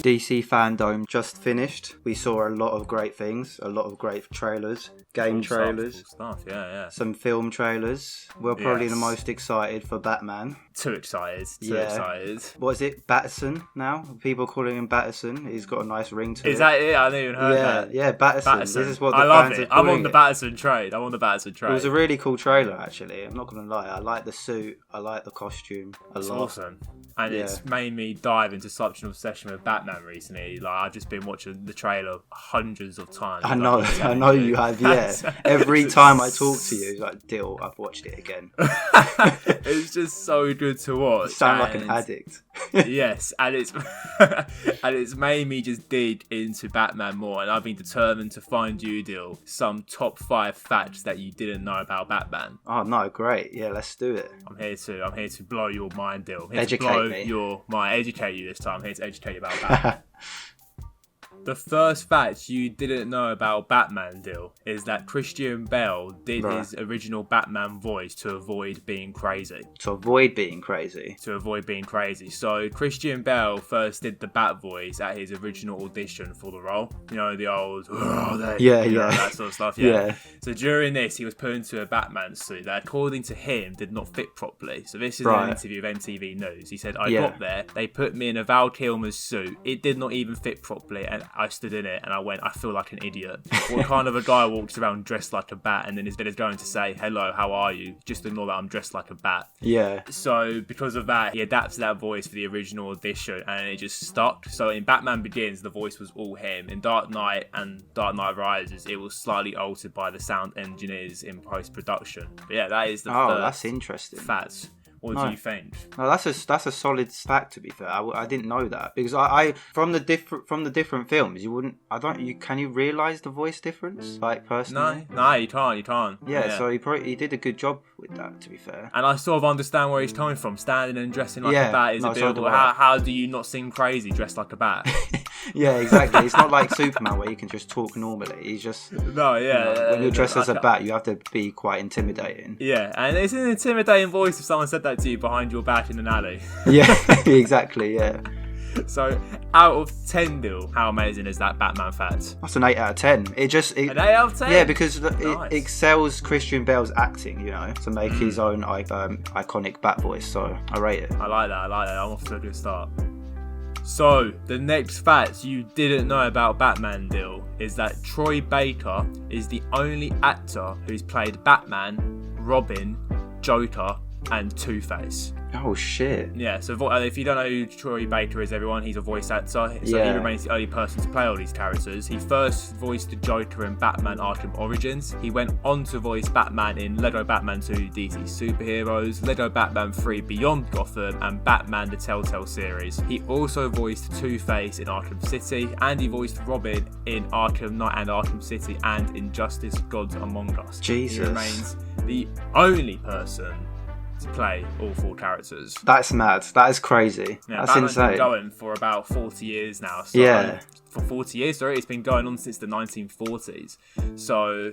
DC Fandom just finished. We saw a lot of great things, a lot of great trailers, game trailers, stuff. Yeah. some film trailers. We're probably the most excited for Batman. Too excited. What is it? Batterson now? People calling him Batterson. He's got a nice ring to it. Is that it? I didn't even heard that. Yeah, Batterson. This is what the I love fans it. are calling I'm on the Batterson trade. It was a really cool trailer, actually. I'm not going to lie. I like the suit. I like the costume a lot. Awesome. And it's made me dive into such an obsession with Batman recently. Like, I've just been watching the trailer hundreds of times. I know you have, yeah. Every time I talk to you, it's like, Dill, I've watched it again. It's just so good to watch. You sound like an addict. Yes, and it's made me just dig into Batman more, and I've been determined to find you, Dill, some top 5 facts that you didn't know about Batman. Oh no, great. Yeah, let's do it. I'm here to blow your mind, Dill. I'm here Educate to blow me. your mind. Educate you this time. I'm here to educate you about Batman. The first fact you didn't know about Batman, Dill, is that Christian Bale did his original Batman voice to avoid being crazy. To avoid being crazy? So Christian Bale first did the Bat voice at his original audition for the role. You know, the old, that sort of stuff. Yeah. So during this, he was put into a Batman suit that, according to him, did not fit properly. So this is an interview with MTV News. He said, I got there, they put me in a Val Kilmer's suit. It did not even fit properly, and I stood in it and I went, I feel like an idiot. What kind of a guy walks around dressed like a bat and then instead is going to say, hello, how are you? Just ignore that I'm dressed like a bat. Yeah. So because of that, he adapted that voice for the original audition and it just stuck. So in Batman Begins, the voice was all him. In Dark Knight and Dark Knight Rises, it was slightly altered by the sound engineers in post-production. But yeah, that is the first that's interesting. Facts. What do you think? No, that's a solid fact. To be fair, I didn't know that because I from the different films, can you realise the voice difference, like personally? No, you can't. Yeah, so he did a good job with that. To be fair, and I sort of understand where he's coming from. Standing and dressing like a bat is a bit. How do you not seem crazy dressed like a bat? Yeah, exactly. It's not like Superman where you can just talk normally. He's just when you're dressed as a bat, you have to be quite intimidating. Yeah, and it's an intimidating voice if someone said that to you behind your back in an alley. Yeah, exactly. Yeah. So, out of 10, Dill, how amazing is that Batman fact? That's an 8 out of 10. An 8 out of 10? Yeah, because it excels Christian Bale's acting, to make his own iconic bat voice. So, I rate it. I like that. I'm off to a good start. So, the next fact you didn't know about Batman, Dill, is that Troy Baker is the only actor who's played Batman, Robin, Joker, and Two-Face. Oh shit. Yeah, so if you don't know who Troy Baker is, everyone, he's a voice actor. So he remains the only person to play all these characters. He first voiced the Joker in Batman Arkham Origins. He went on to voice Batman in Lego Batman 2 DC Superheroes, Lego Batman 3 Beyond Gotham, and Batman the Telltale series. He also voiced Two-Face in Arkham City, and he voiced Robin in Arkham Knight and Arkham City and Injustice Gods Among Us. Jesus. He remains the only person to play all 4 characters. That's mad. That is crazy. Yeah, that's Batman's insane. Been going for about 40 years now. So for 40 years, it's been going on since the 1940s. So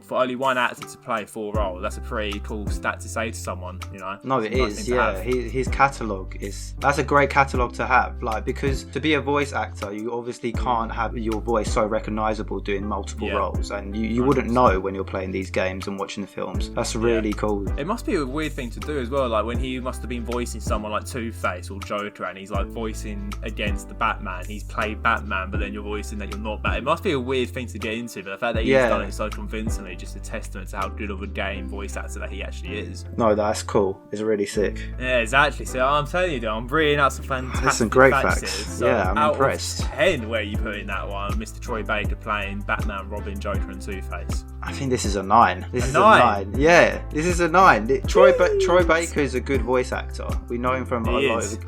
for only one actor to play 4 roles, that's a pretty cool stat to say to someone, No, it is. Yeah, his catalogue that's a great catalogue to have. Like, because to be a voice actor, you obviously can't have your voice so recognisable doing multiple roles, and you wouldn't know when you're playing these games and watching the films. That's really cool. It must be a weird thing to do as well. Like when he must have been voicing someone like Two-Face or Joker, and he's like voicing against the Batman. He's played Batman, but then you're voicing that you're not Batman. It must be a weird thing to get into, but the fact that he's done it so convincingly, just a testament to how good of a game voice actor that he actually is. No, that's cool. It's really sick. Yeah, exactly. So I'm telling you, I'm bringing out some fantastic some great facts. So I'm impressed. Out of 10, where are you putting that one? Mr. Troy Baker playing Batman, Robin, Joker, and Two-Face. I think this is a 9. This is a 9. Yeah, this is a 9. Troy Baker is a good voice actor. We know him from a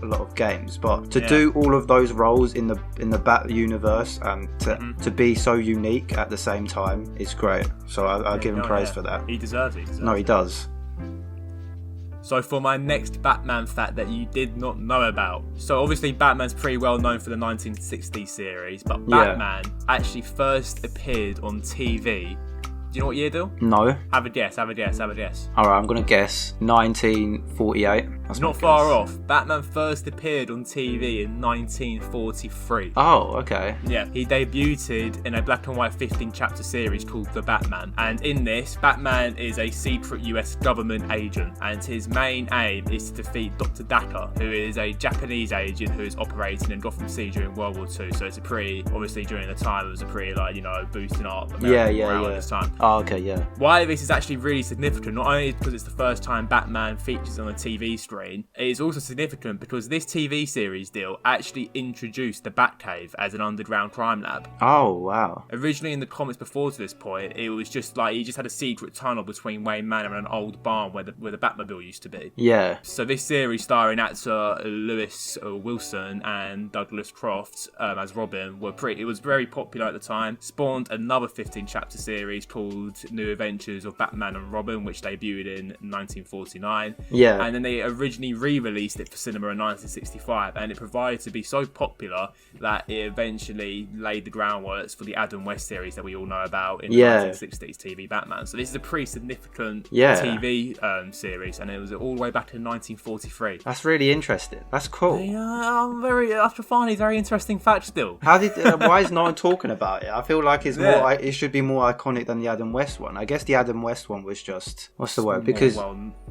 lot of games, but to do all of those roles in the Bat universe and to be so unique at the same time is great. So I'll give him praise for that. He deserves it. No, he does. So for my next Batman fact that you did not know about. So obviously Batman's pretty well known for the 1960s series, but Batman actually first appeared on TV. Do you know what year, Dill? No. Have a guess. Alright, I'm going to guess 1948. Not far off. Batman first appeared on TV in 1943. Oh, okay. Yeah, he debuted in a black and white 15-chapter series called The Batman. And in this, Batman is a secret US government agent, and his main aim is to defeat Dr. Daka, who is a Japanese agent who is operating in Gotham City during World War II. So it's a pretty, obviously during the time, it was a pretty, boosting up American morale at this time. Oh, okay, yeah. Why this is actually really significant, not only because it's the first time Batman features on a TV screen, it is also significant because this TV series deal actually introduced the Batcave as an underground crime lab. Oh, wow. Originally in the comics before to this point, it was just like he just had a secret tunnel between Wayne Manor and an old barn where the Batmobile used to be. Yeah. So this series, starring actor Lewis Wilson and Douglas Croft as Robin, it was very popular at the time. Spawned another 15-chapter series called New Adventures of Batman and Robin, which debuted in 1949. Yeah. And then they originally re-released it for cinema in 1965, and it proved to be so popular that it eventually laid the groundwork for the Adam West series that we all know about in the 1960s TV Batman. So this is a pretty significant TV series, and it was all the way back in 1943. That's really interesting. That's cool. Yeah, I find it very interesting fact still. Why is no one talking about it? I feel like it's more. It should be more iconic than the Adam West one. I guess the Adam West one was just what's the word? Because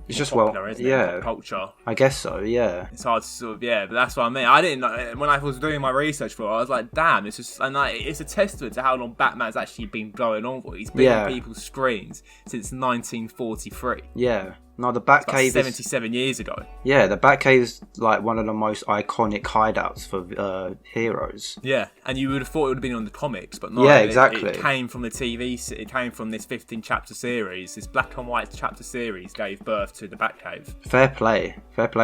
it's just popular, isn't it? Pop culture. I guess so. Yeah. It's hard to sort of but that's what I mean. I didn't know when I was doing my research for it. I was like, damn, it's just it's a testament to how long Batman's actually been going on for. He's been on people's screens since 1943. Yeah. No, the Batcave 77 years ago. Yeah, the Batcave is like one of the most iconic hideouts for heroes. Yeah, and you would have thought it would have been on the comics, but no. Yeah, exactly. It came from the TV. It came from this 15-chapter series. This black and white chapter series gave birth to the Batcave. Fair play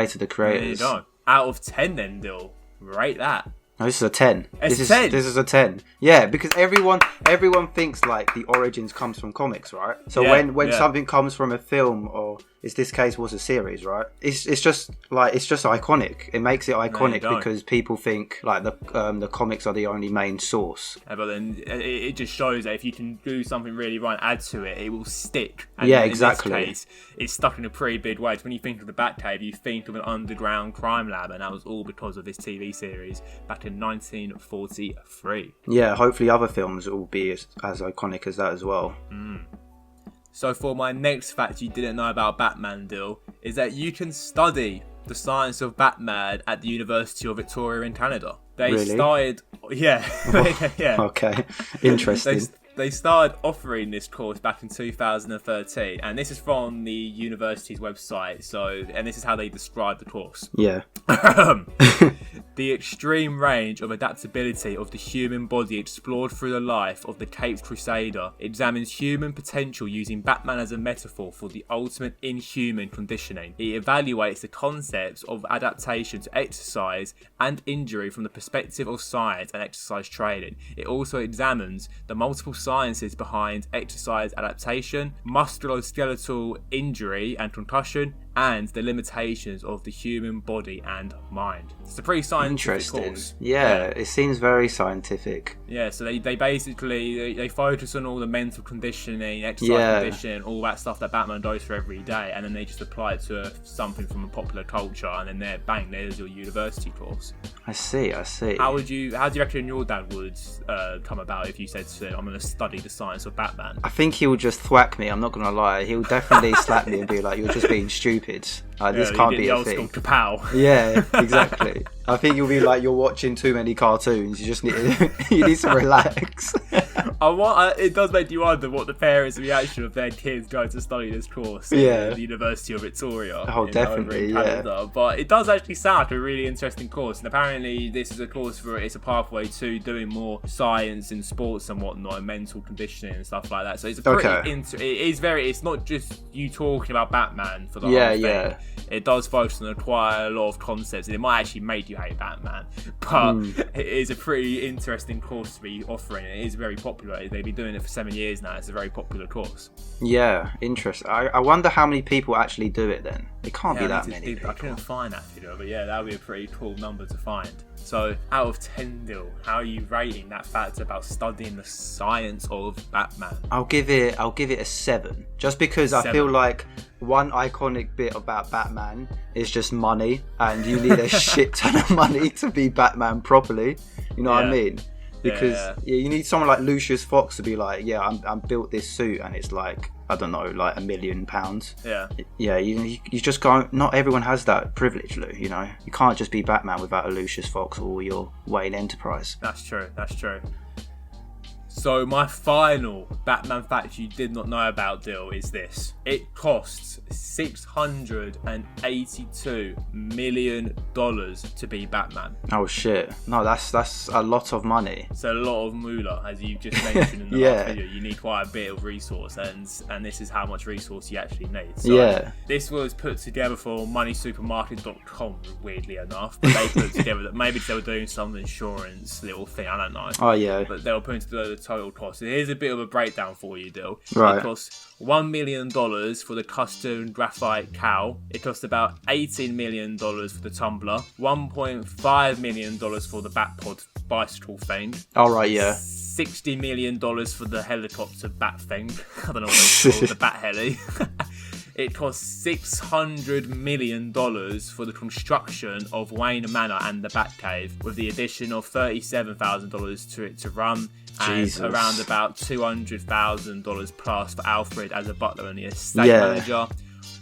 to the creators. There you go. Out of 10, then, Dill, rate that. No, this is a 10. This is a 10. Yeah, because everyone thinks like the origins comes from comics, right? So when something comes from a film, or in this case was a series, right? It's just iconic. It makes it iconic because people think like the comics are the only main source. Yeah, but then it just shows that if you can do something really right, add to it, it will stick. And exactly. In this case, it's stuck in a pretty big way. When you think of the Batcave, you think of an underground crime lab, and that was all because of this TV series back in 1943. Yeah, hopefully other films will be as iconic as that as well. So for my next fact you didn't know about Batman, Dill, is that you can study the science of Batman at the University of Victoria in Canada. They started... Yeah. Yeah. Okay. Interesting. They started offering this course back in 2013, and this is from the university's website. And this is how they describe the course. Yeah. The extreme range of adaptability of the human body explored through the life of the Caped Crusader examines human potential using Batman as a metaphor for the ultimate inhuman conditioning. It evaluates the concepts of adaptation to exercise and injury from the perspective of science and exercise training. It also examines the multiple sciences behind exercise adaptation, musculoskeletal injury and concussion, and the limitations of the human body and mind. It's a pretty scientific course. Yeah, it seems very scientific. Yeah, so they basically they focus on all the mental conditioning, exercise conditioning, all that stuff that Batman goes through every day, and then they just apply it to something from a popular culture, and then there's your university course. I see. How do you reckon your dad would come about if you said to him, I'm going to study the science of Batman? I think he would just thwack me, I'm not going to lie. He'll definitely slap me and be like, you're just being stupid. This can't be a thing. Kapow. Yeah, exactly. I think you'll be like, you're watching too many cartoons. You just need to relax. It does make you wonder what the parents' reaction of their kids going to study this course at the University of Victoria. Oh, definitely, yeah. But it does actually sound like a really interesting course, and apparently this is a course it's a pathway to doing more science and sports and whatnot, and mental conditioning and stuff like that. So it's a pretty it's not just you talking about Batman for the whole thing. Yeah. It does focus on quite a lot of concepts, and it might actually make you hate Batman. But it is a pretty interesting course to be offering. It is very popular. They've been doing it for 7 years now. It's a very popular course. Yeah, interesting. I wonder how many people actually do it then. It can't be that many. I couldn't find that figure, but yeah, that would be a pretty cool number to find. So, out of 10, Dill, how are you rating that fact about studying the science of Batman? I'll give it a 7, just because 7. I feel like one iconic bit about Batman is just money, and you need a shit ton of money to be Batman properly. You know what I mean? Because you need someone like Lucius Fox to be like, I'm built this suit, and it's like, I don't know, like £1 million. You just can't. Not everyone has that privilege, Lou. You know, you can't just be Batman without a Lucius Fox or your Wayne Enterprise. That's true. So my final Batman fact you did not know about, Dill, is this. It costs $682 million to be Batman. Oh shit. No, that's a lot of money. It's a lot of moolah, as you just mentioned in the last video. You need quite a bit of resource, and this is how much resource you actually need. So this was put together for moneysupermarket.com, weirdly enough. But they put together that maybe they were doing some insurance little thing, I don't know. Oh yeah. But they were putting together the total cost. So here's a bit of a breakdown for you, Dill. Right. It costs $1 million for the custom graphite cowl. It cost about $18 million for the tumbler. $1.5 million for the Batpod bicycle thing. Alright, yeah. $60 million for the helicopter bat thing. I don't know what it's called, the bat heli. It cost $600 million for the construction of Wayne Manor and the Batcave, with the addition of $37,000 to it to run, and around about $200,000 plus for Alfred as a butler and the estate manager.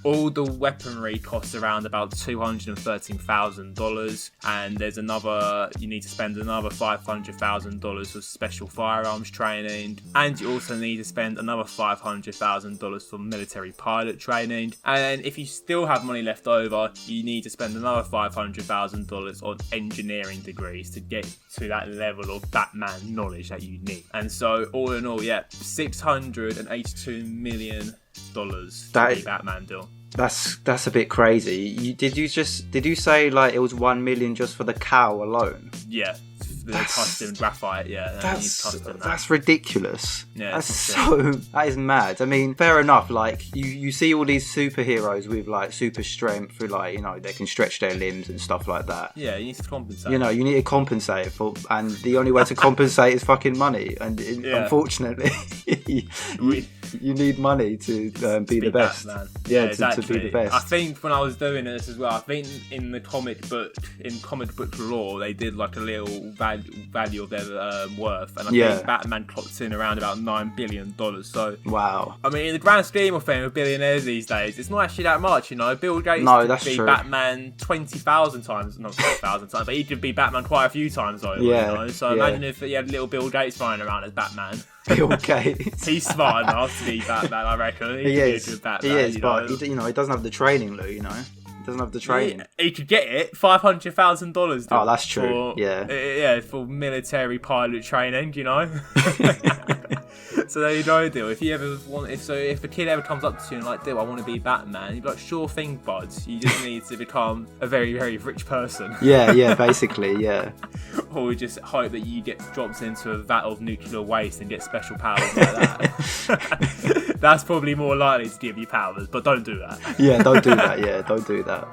All the weaponry costs around about $213,000, and there's you need to spend another $500,000 for special firearms training, and you also need to spend another $500,000 for military pilot training, and then if you still have money left over, you need to spend another $500,000 on engineering degrees to get to that level of Batman knowledge that you need. And so all in all, $682 million to be Batman, Dill. That's a bit crazy. Did you say like it was $1 million just for the cow alone? Yeah, the custom graphite. Yeah, that's ridiculous. Yeah, that is mad. I mean, fair enough. Like you see all these superheroes with like super strength, with like, you know, they can stretch their limbs and stuff like that. Yeah, you need to compensate. You know, you need to compensate and the only way to compensate is fucking money. And unfortunately, you need money to be the best. Batman. Yeah, exactly. To be the best. I think when I was doing this as well, I think in the comic book lore, they did like a little value of their worth, and I think Batman clocked in around about $9 billion. So wow. I mean, in the grand scheme of things, with billionaires these days, it's not actually that much, you know. Bill Gates could be Batman 20,000 times, not 20,000 times, but he could be Batman quite a few times over. You know? So imagine if you had little Bill Gates flying around as Batman. Bill Gates. He's smart enough to be Batman, I reckon. He is a good Batman, he is, but he doesn't have the training, Lou. You know, he doesn't have the training. He could get it $500,000. Oh, that's true. For military pilot training, you know. So there you go, Dill. If you ever want, if a kid ever comes up to you and like, Dill, I want to be Batman, you'd be like, sure thing, bud. You just need to become a very, very rich person. Basically, yeah. Or we just hope that you get dropped into a vat of nuclear waste and get special powers like that. That's probably more likely to give you powers, but don't do that. Don't do that. Don't do that.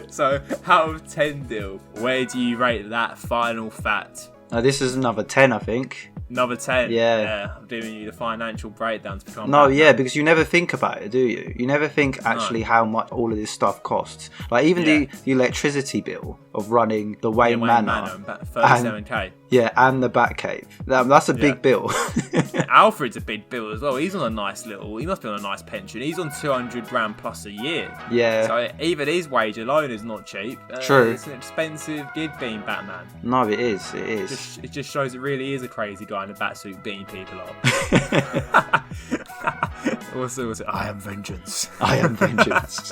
So, out of 10, Dill, where do you rate that final fact? This is another 10, I think. Another 10? Yeah. I'm giving you the financial breakdown to become Batman. Because you never think about it, do you? You never think actually how much all of this stuff costs. Like even the electricity bill of running the Wayne Manor. 37k. And the Batcave. That's a big bill. Alfred's a big bill as well. He's on a nice he must be on a nice pension. He's on $200,000 plus a year. Yeah. So even his wage alone is not cheap. True. It's an expensive gig being Batman. No, it is. It just shows it really is a crazy guy in a batsuit beating people up. What's it? I am vengeance. I am vengeance.